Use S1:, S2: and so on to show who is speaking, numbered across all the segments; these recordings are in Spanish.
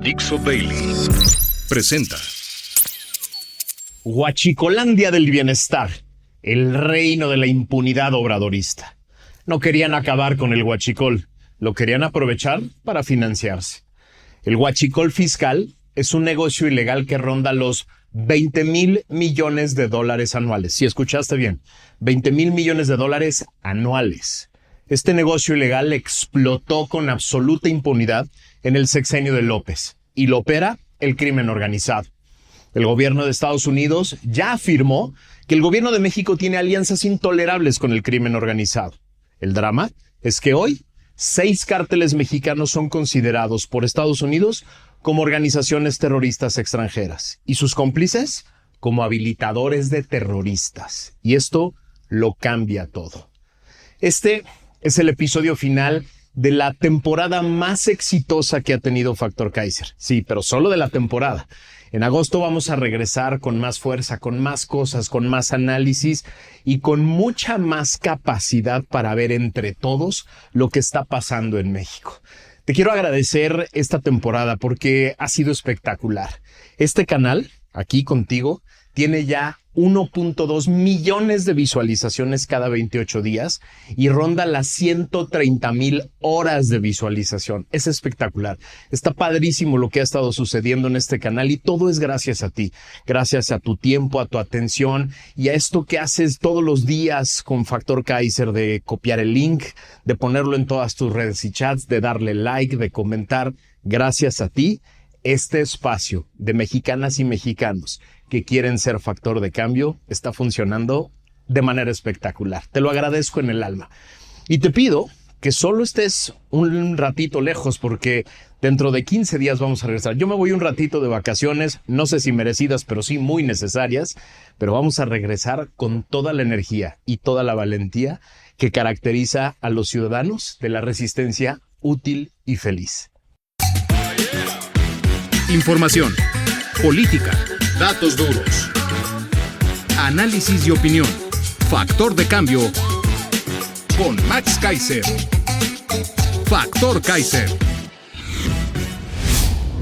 S1: Dixo Daily presenta
S2: Huachicolandia del bienestar, el reino de la impunidad obradorista. No querían acabar con el huachicol, lo querían aprovechar para financiarse. El huachicol fiscal es un negocio ilegal que ronda los 20,000 millones de dólares anuales. Si escuchaste bien, 20,000 millones de dólares anuales. Este negocio ilegal explotó con absoluta impunidad en el sexenio de López y lo opera el crimen organizado. El gobierno de Estados Unidos ya afirmó que el gobierno de México tiene alianzas intolerables con el crimen organizado. El drama es que hoy 6 cárteles mexicanos son considerados por Estados Unidos como organizaciones terroristas extranjeras y sus cómplices como habilitadores de terroristas. Y esto lo cambia todo. Este es el episodio final de la temporada más exitosa que ha tenido Factor Kaiser. Sí, pero solo de la temporada. En agosto vamos a regresar con más fuerza, con más cosas, con más análisis y con mucha más capacidad para ver entre todos lo que está pasando en México. Te quiero agradecer esta temporada porque ha sido espectacular. Este canal, aquí contigo, tiene ya 1.2 millones de visualizaciones cada 28 días y ronda las 130,000 horas de visualización. Es espectacular. Está padrísimo lo que ha estado sucediendo en este canal y todo es gracias a ti, gracias a tu tiempo, a tu atención y a esto que haces todos los días con Factor Kaiser de copiar el link, de ponerlo en todas tus redes y chats, de darle like, de comentar. Gracias a ti, este espacio de mexicanas y mexicanos que quieren ser factor de cambio está funcionando de manera espectacular. Te lo agradezco en el alma. Y te pido que solo estés un ratito lejos porque dentro de 15 días vamos a regresar. Yo me voy un ratito de vacaciones, no sé si merecidas, pero sí muy necesarias, pero vamos a regresar con toda la energía y toda la valentía que caracteriza a los ciudadanos de la resistencia útil y feliz.
S1: Información, política, datos duros, análisis y opinión. Factor de cambio con Max Kaiser. Factor Kaiser.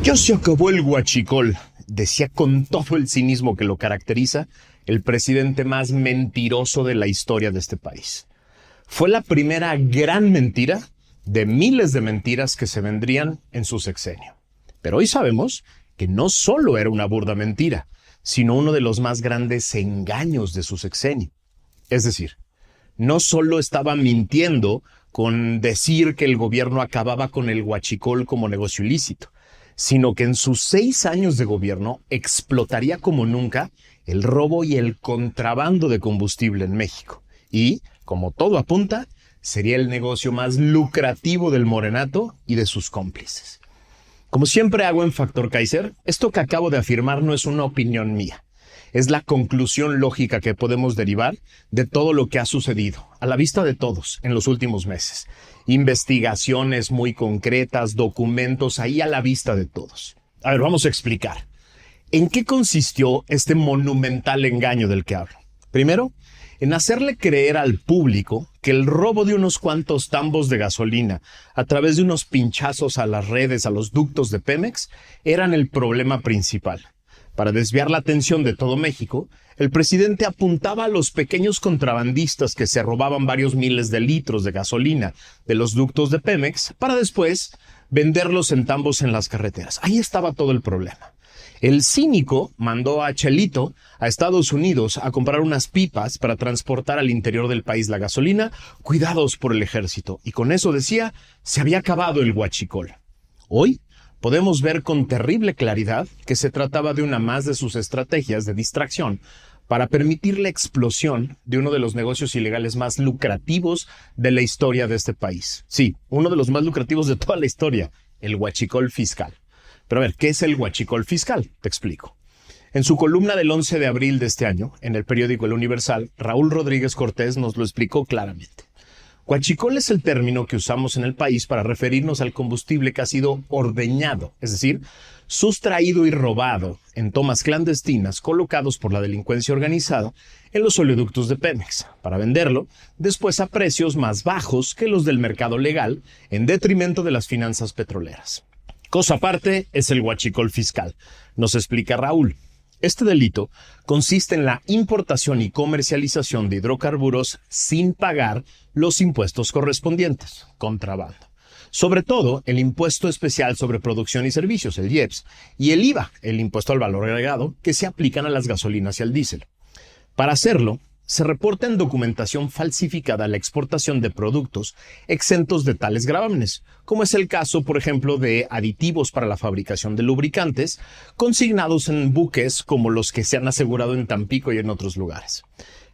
S2: Ya se acabó el huachicol, decía con todo el cinismo que lo caracteriza el presidente más mentiroso de la historia de este país. Fue la primera gran mentira de miles de mentiras que se vendrían en su sexenio. Pero hoy sabemos que no solo era una burda mentira, sino uno de los más grandes engaños de su sexenio. Es decir, no solo estaba mintiendo con decir que el gobierno acababa con el huachicol como negocio ilícito, sino que en sus 6 años de gobierno explotaría como nunca el robo y el contrabando de combustible en México. Y, como todo apunta, sería el negocio más lucrativo del morenato y de sus cómplices. Como siempre hago en Factor Kaiser, esto que acabo de afirmar no es una opinión mía. Es la conclusión lógica que podemos derivar de todo lo que ha sucedido, a la vista de todos, en los últimos meses. Investigaciones muy concretas, documentos ahí a la vista de todos. A ver, vamos a explicar. ¿En qué consistió este monumental engaño del que hablo? Primero, en hacerle creer al público que el robo de unos cuantos tambos de gasolina a través de unos pinchazos a las redes, a los ductos de Pemex, eran el problema principal. Para desviar la atención de todo México, el presidente apuntaba a los pequeños contrabandistas que se robaban varios miles de litros de gasolina de los ductos de Pemex para después venderlos en tambos en las carreteras. Ahí estaba todo el problema. El cínico mandó a Chelito a Estados Unidos a comprar unas pipas para transportar al interior del país la gasolina, cuidados por el ejército. Y con eso decía, se había acabado el huachicol. Hoy podemos ver con terrible claridad que se trataba de una más de sus estrategias de distracción para permitir la explosión de uno de los negocios ilegales más lucrativos de la historia de este país. Sí, uno de los más lucrativos de toda la historia, el huachicol fiscal. Pero a ver, ¿qué es el huachicol fiscal? Te explico. En su columna del 11 de abril de este año, en el periódico El Universal, Raúl Rodríguez Cortés nos lo explicó claramente. Huachicol es el término que usamos en el país para referirnos al combustible que ha sido ordeñado, es decir, sustraído y robado en tomas clandestinas colocados por la delincuencia organizada en los oleoductos de Pemex, para venderlo después a precios más bajos que los del mercado legal, en detrimento de las finanzas petroleras. Cosa aparte es el huachicol fiscal. Nos explica Raúl. Este delito consiste en la importación y comercialización de hidrocarburos sin pagar los impuestos correspondientes, contrabando. Sobre todo el impuesto especial sobre producción y servicios, el IEPS, y el IVA, el impuesto al valor agregado, que se aplican a las gasolinas y al diésel. Para hacerlo, se reporta en documentación falsificada la exportación de productos exentos de tales gravámenes, como es el caso, por ejemplo, de aditivos para la fabricación de lubricantes, consignados en buques como los que se han asegurado en Tampico y en otros lugares.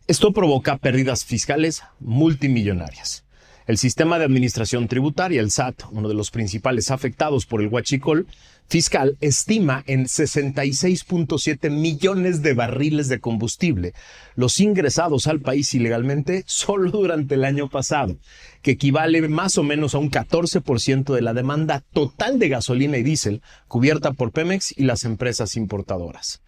S2: Esto provoca pérdidas fiscales multimillonarias. El sistema de administración tributaria, el SAT, uno de los principales afectados por el huachicol fiscal, estima en 66.7 millones de barriles de combustible los ingresados al país ilegalmente solo durante el año pasado, que equivale más o menos a un 14% de la demanda total de gasolina y diésel cubierta por Pemex y las empresas importadoras.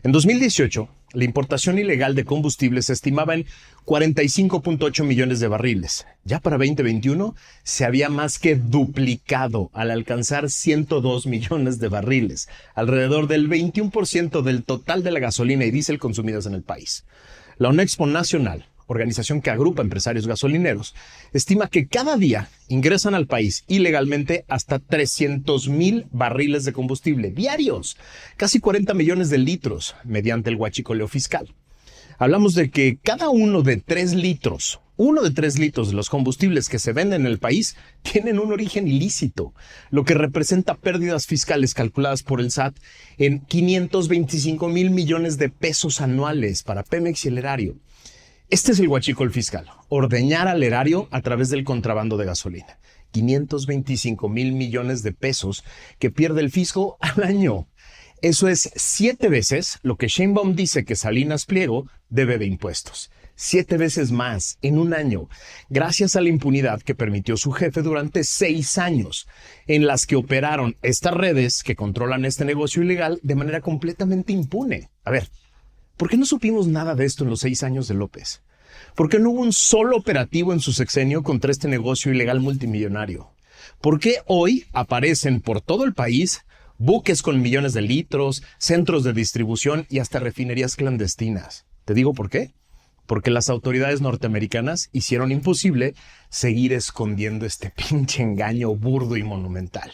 S2: En 2018, la importación ilegal de combustible se estimaba en 45.8 millones de barriles. Ya para 2021 se había más que duplicado al alcanzar 102 millones de barriles, alrededor del 21% del total de la gasolina y diésel consumidas en el país. La Onexpo Nacional, organización que agrupa empresarios gasolineros, estima que cada día ingresan al país ilegalmente hasta 300,000 barriles de combustible diarios, casi 40 millones de litros, mediante el huachicoleo fiscal. Hablamos de que cada uno de 3 litros de los combustibles que se venden en el país tienen un origen ilícito, lo que representa pérdidas fiscales calculadas por el SAT en 525,000 millones de pesos anuales para Pemex y el erario. Este es el huachicol fiscal, ordeñar al erario a través del contrabando de gasolina. 525,000 millones de pesos que pierde el fisco al año. Eso es 7 veces lo que Sheinbaum dice que Salinas Pliego debe de impuestos. 7 veces más en un año, gracias a la impunidad que permitió su jefe durante 6 años, en las que operaron estas redes que controlan este negocio ilegal de manera completamente impune. A ver, ¿por qué no supimos nada de esto en los 6 años de López? ¿Por qué no hubo un solo operativo en su sexenio contra este negocio ilegal multimillonario? ¿Por qué hoy aparecen por todo el país buques con millones de litros, centros de distribución y hasta refinerías clandestinas? ¿Te digo por qué? Porque las autoridades norteamericanas hicieron imposible seguir escondiendo este pinche engaño burdo y monumental.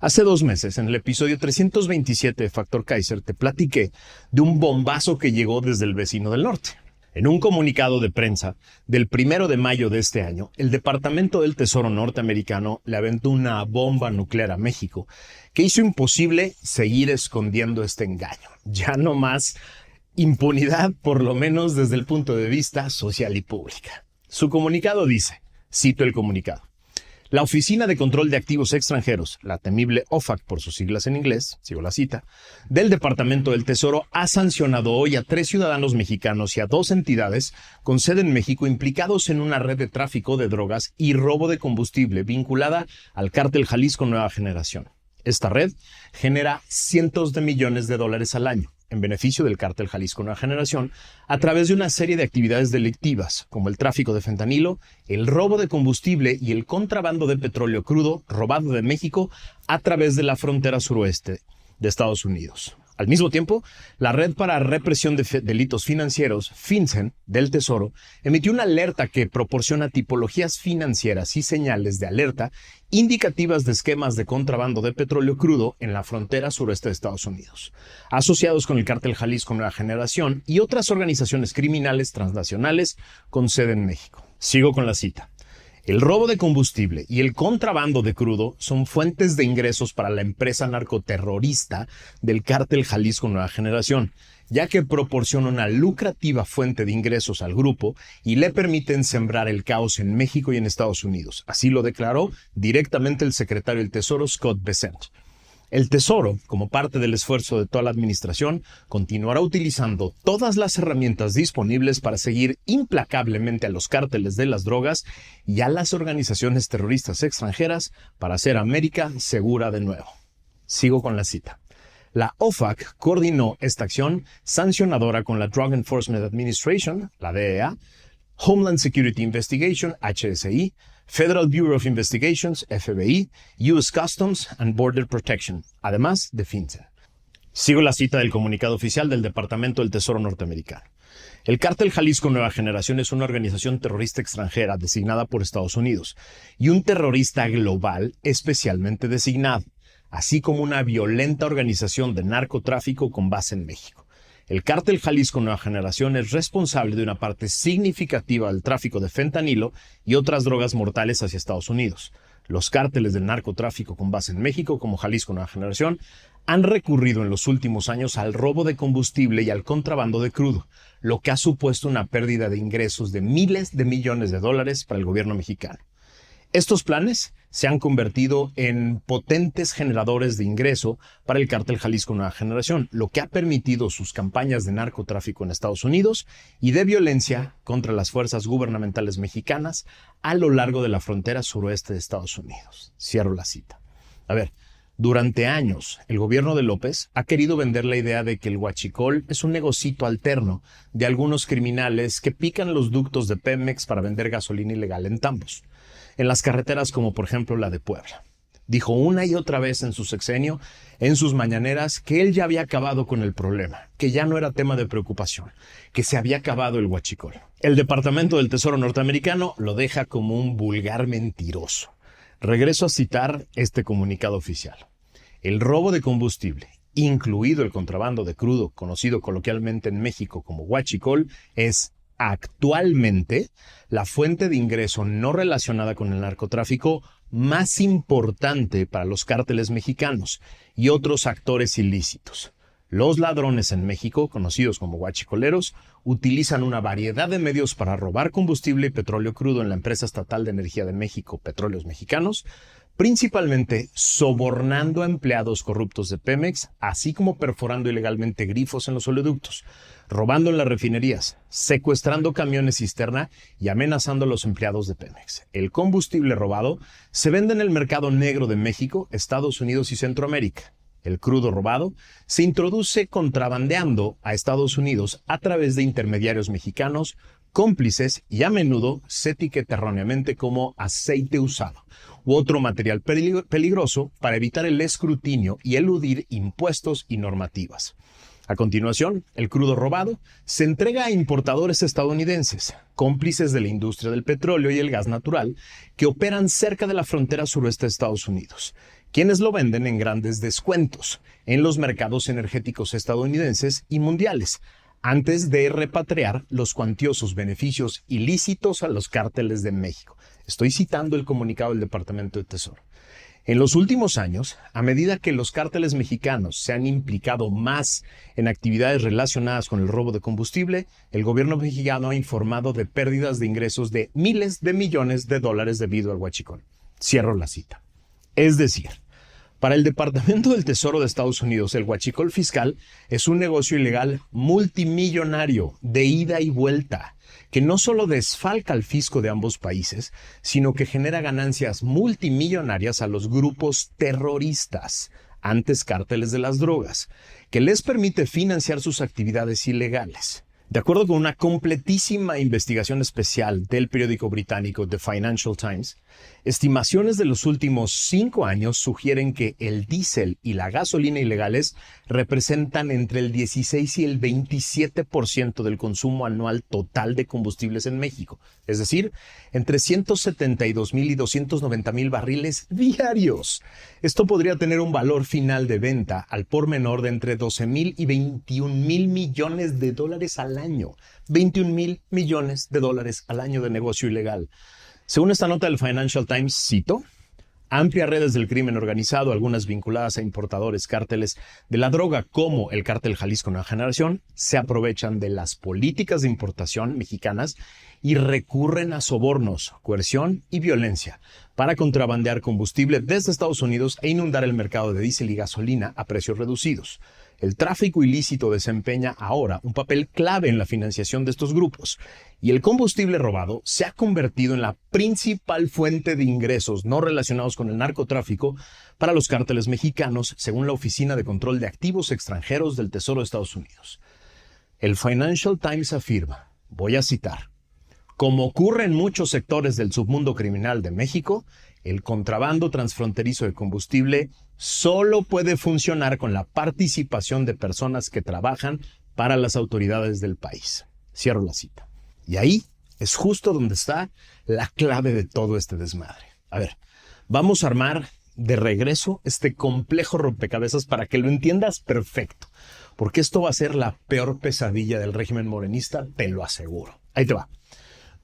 S2: Hace 2 meses, en el episodio 327 de Factor Kaiser, te platiqué de un bombazo que llegó desde el vecino del norte. En un comunicado de prensa del 1 de mayo de este año, el Departamento del Tesoro norteamericano le aventó una bomba nuclear a México que hizo imposible seguir escondiendo este engaño. Ya no más impunidad, por lo menos desde el punto de vista social y pública. Su comunicado dice, cito el comunicado: la Oficina de Control de Activos Extranjeros, la temible OFAC por sus siglas en inglés, sigo la cita, del Departamento del Tesoro ha sancionado hoy a 3 ciudadanos mexicanos y a 2 entidades con sede en México implicados en una red de tráfico de drogas y robo de combustible vinculada al cártel Jalisco Nueva Generación. Esta red genera cientos de millones de dólares al año en beneficio del cártel Jalisco Nueva Generación a través de una serie de actividades delictivas como el tráfico de fentanilo, el robo de combustible y el contrabando de petróleo crudo robado de México a través de la frontera suroeste de Estados Unidos. Al mismo tiempo, la Red para Represión de Delitos Financieros, FinCEN, del Tesoro, emitió una alerta que proporciona tipologías financieras y señales de alerta indicativas de esquemas de contrabando de petróleo crudo en la frontera suroeste de Estados Unidos, asociados con el cártel Jalisco Nueva Generación y otras organizaciones criminales transnacionales con sede en México. Sigo con la cita. El robo de combustible y el contrabando de crudo son fuentes de ingresos para la empresa narcoterrorista del cártel Jalisco Nueva Generación, ya que proporciona una lucrativa fuente de ingresos al grupo y le permiten sembrar el caos en México y en Estados Unidos. Así lo declaró directamente el secretario del Tesoro, Scott Bessent. El Tesoro, como parte del esfuerzo de toda la administración, continuará utilizando todas las herramientas disponibles para seguir implacablemente a los cárteles de las drogas y a las organizaciones terroristas extranjeras para hacer América segura de nuevo. Sigo con la cita. La OFAC coordinó esta acción sancionadora con la Drug Enforcement Administration, la DEA, Homeland Security Investigation, HSI, Federal Bureau of Investigations, FBI, US Customs and Border Protection, además de FinCEN. Sigo la cita del comunicado oficial del Departamento del Tesoro norteamericano. El Cártel Jalisco Nueva Generación es una organización terrorista extranjera designada por Estados Unidos y un terrorista global especialmente designado, así como una violenta organización de narcotráfico con base en México. El Cártel Jalisco Nueva Generación es responsable de una parte significativa del tráfico de fentanilo y otras drogas mortales hacia Estados Unidos. Los cárteles del narcotráfico con base en México, como Jalisco Nueva Generación, han recurrido en los últimos años al robo de combustible y al contrabando de crudo, lo que ha supuesto una pérdida de ingresos de miles de millones de dólares para el gobierno mexicano. Estos planes se han convertido en potentes generadores de ingreso para el Cártel Jalisco Nueva Generación, lo que ha permitido sus campañas de narcotráfico en Estados Unidos y de violencia contra las fuerzas gubernamentales mexicanas a lo largo de la frontera suroeste de Estados Unidos. Cierro la cita. Durante años, el gobierno de López ha querido vender la idea de que el huachicol es un negocito alterno de algunos criminales que pican los ductos de Pemex para vender gasolina ilegal en tambos, en las carreteras como por ejemplo la de Puebla. Dijo una y otra vez en su sexenio, en sus mañaneras, que él ya había acabado con el problema, que ya no era tema de preocupación, que se había acabado el huachicol. El Departamento del Tesoro norteamericano lo deja como un vulgar mentiroso. Regreso a citar este comunicado oficial. El robo de combustible, incluido el contrabando de crudo, conocido coloquialmente en México como huachicol, es actualmente la fuente de ingreso no relacionada con el narcotráfico más importante para los cárteles mexicanos y otros actores ilícitos. Los ladrones en México, conocidos como huachicoleros, utilizan una variedad de medios para robar combustible y petróleo crudo en la empresa estatal de energía de México, Petróleos Mexicanos, principalmente sobornando a empleados corruptos de Pemex, así como perforando ilegalmente grifos en los oleoductos, robando en las refinerías, secuestrando camiones cisterna y amenazando a los empleados de Pemex. El combustible robado se vende en el mercado negro de México, Estados Unidos y Centroamérica. El crudo robado se introduce contrabandeando a Estados Unidos a través de intermediarios mexicanos, cómplices, y a menudo se etiqueta erróneamente como aceite usado u otro material peligroso para evitar el escrutinio y eludir impuestos y normativas. A continuación, el crudo robado se entrega a importadores estadounidenses, cómplices de la industria del petróleo y el gas natural, que operan cerca de la frontera suroeste de Estados Unidos, quienes lo venden en grandes descuentos en los mercados energéticos estadounidenses y mundiales, antes de repatriar los cuantiosos beneficios ilícitos a los cárteles de México. Estoy citando el comunicado del Departamento de Tesoro. En los últimos años, a medida que los cárteles mexicanos se han implicado más en actividades relacionadas con el robo de combustible, el gobierno mexicano ha informado de pérdidas de ingresos de miles de millones de dólares debido al huachicol. Cierro la cita. Es decir, para el Departamento del Tesoro de Estados Unidos, el huachicol fiscal es un negocio ilegal multimillonario de ida y vuelta, que no solo desfalca al fisco de ambos países, sino que genera ganancias multimillonarias a los grupos terroristas, antes cárteles de las drogas, que les permite financiar sus actividades ilegales. De acuerdo con una completísima investigación especial del periódico británico The Financial Times, estimaciones de los últimos 5 años sugieren que el diésel y la gasolina ilegales representan entre el 16 y el 27% del consumo anual total de combustibles en México, es decir, entre 172,000 y 290,000 barriles diarios. Esto podría tener un valor final de venta al por menor de entre 12,000 y 21,000 millones de dólares al año. 21,000 millones de dólares al año de negocio ilegal. Según esta nota del Financial Times, cito, amplias redes del crimen organizado, algunas vinculadas a importadores, cárteles de la droga como el Cártel Jalisco Nueva Generación, se aprovechan de las políticas de importación mexicanas y recurren a sobornos, coerción y violencia para contrabandear combustible desde Estados Unidos e inundar el mercado de diésel y gasolina a precios reducidos. El tráfico ilícito desempeña ahora un papel clave en la financiación de estos grupos y el combustible robado se ha convertido en la principal fuente de ingresos no relacionados con el narcotráfico para los cárteles mexicanos, según la Oficina de Control de Activos Extranjeros del Tesoro de Estados Unidos. El Financial Times afirma, voy a citar, Como ocurre en muchos sectores del submundo criminal de México, el contrabando transfronterizo de combustible solo puede funcionar con la participación de personas que trabajan para las autoridades del país. Cierro la cita. Y ahí es justo donde está la clave de todo este desmadre. A ver, vamos a armar de regreso este complejo rompecabezas para que lo entiendas perfecto, porque esto va a ser la peor pesadilla del régimen morenista, te lo aseguro. Ahí te va.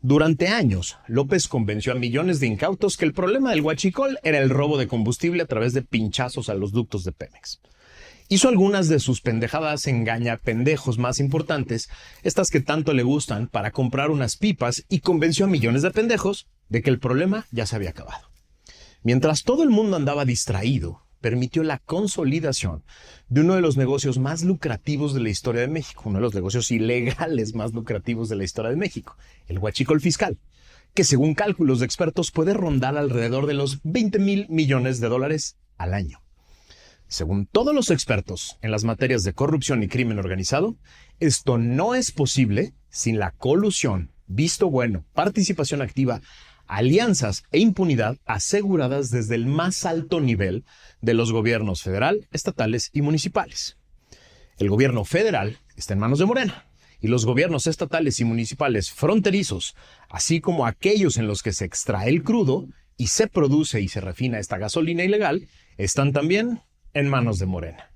S2: Durante años, López convenció a millones de incautos que el problema del huachicol era el robo de combustible a través de pinchazos a los ductos de Pemex. Hizo algunas de sus pendejadas engañapendejos más importantes, estas que tanto le gustan, para comprar unas pipas, y convenció a millones de pendejos de que el problema ya se había acabado. Mientras todo el mundo andaba distraído, permitió la consolidación de uno de los negocios más lucrativos de la historia de México, uno de los negocios ilegales más lucrativos de la historia de México, el huachicol fiscal, que según cálculos de expertos puede rondar alrededor de los 20,000 millones de dólares al año. Según todos los expertos en las materias de corrupción y crimen organizado, esto no es posible sin la colusión, visto bueno, participación activa, alianzas e impunidad aseguradas desde el más alto nivel de los gobiernos federal, estatales y municipales. El gobierno federal está en manos de Morena y los gobiernos estatales y municipales fronterizos, así como aquellos en los que se extrae el crudo y se produce y se refina esta gasolina ilegal, están también en manos de Morena.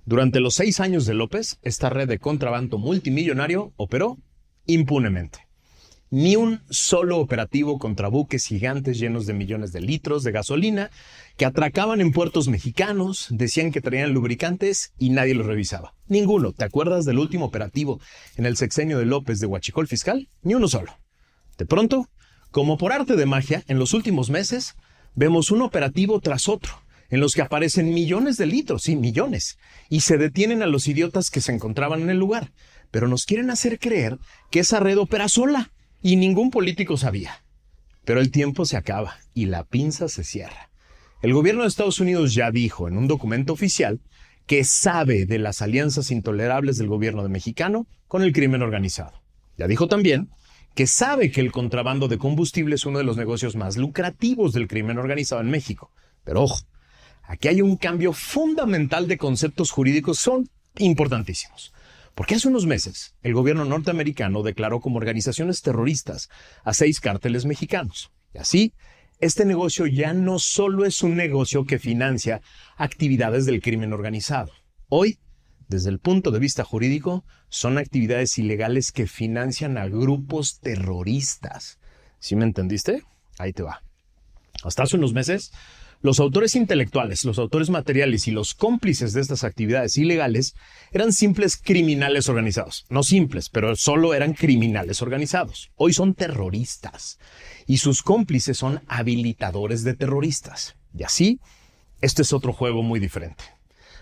S2: Durante los 6 años de López, esta red de contrabando multimillonario operó impunemente. Ni un solo operativo contra buques gigantes llenos de millones de litros de gasolina que atracaban en puertos mexicanos, decían que traían lubricantes y nadie los revisaba. Ninguno. ¿Te acuerdas del último operativo en el sexenio de López de huachicol fiscal? Ni uno solo. De pronto, como por arte de magia, en los últimos meses, vemos un operativo tras otro, en los que aparecen millones de litros, sí, millones, y se detienen a los idiotas que se encontraban en el lugar, pero nos quieren hacer creer que esa red opera sola, y ningún político sabía. Pero el tiempo se acaba y la pinza se cierra. El gobierno de Estados Unidos ya dijo en un documento oficial que sabe de las alianzas intolerables del gobierno de mexicano con el crimen organizado. Ya dijo también que sabe que el contrabando de combustible es uno de los negocios más lucrativos del crimen organizado en México. Pero ojo, aquí hay un cambio fundamental de conceptos jurídicos, son importantísimos. Porque hace unos meses, el gobierno norteamericano declaró como organizaciones terroristas a 6 cárteles mexicanos. Y así, este negocio ya no solo es un negocio que financia actividades del crimen organizado. Hoy, desde el punto de vista jurídico, son actividades ilegales que financian a grupos terroristas. ¿Sí me entendiste? Ahí te va. Hasta hace unos meses, los autores intelectuales, los autores materiales y los cómplices de estas actividades ilegales eran simples criminales organizados. No simples, pero solo eran criminales organizados. Hoy son terroristas y sus cómplices son habilitadores de terroristas. Y así, este es otro juego muy diferente.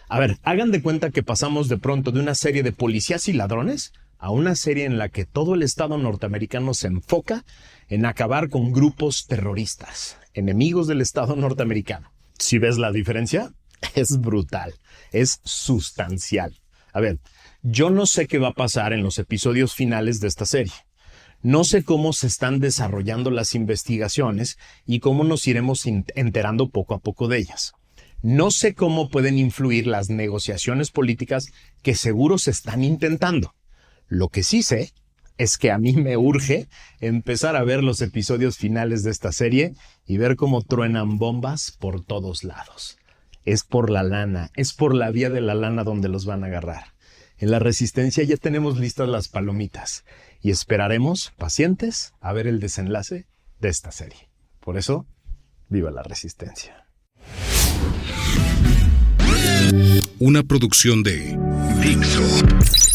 S2: A ver, hagan de cuenta que pasamos de pronto de una serie de policías y ladrones a una serie en la que todo el Estado norteamericano se enfoca en acabar con grupos terroristas, enemigos del Estado norteamericano. ¿Sí ves la diferencia? Es brutal, es sustancial. A ver, yo no sé qué va a pasar en los episodios finales de esta serie. No sé cómo se están desarrollando las investigaciones y cómo nos iremos enterando poco a poco de ellas. No sé cómo pueden influir las negociaciones políticas que seguro se están intentando. Lo que sí sé es que a mí me urge empezar a ver los episodios finales de esta serie y ver cómo truenan bombas por todos lados. Es por la lana, es por la vía de la lana donde los van a agarrar. En La Resistencia ya tenemos listas las palomitas y esperaremos, pacientes, a ver el desenlace de esta serie. Por eso, ¡viva la Resistencia!
S1: Una producción de Dixo.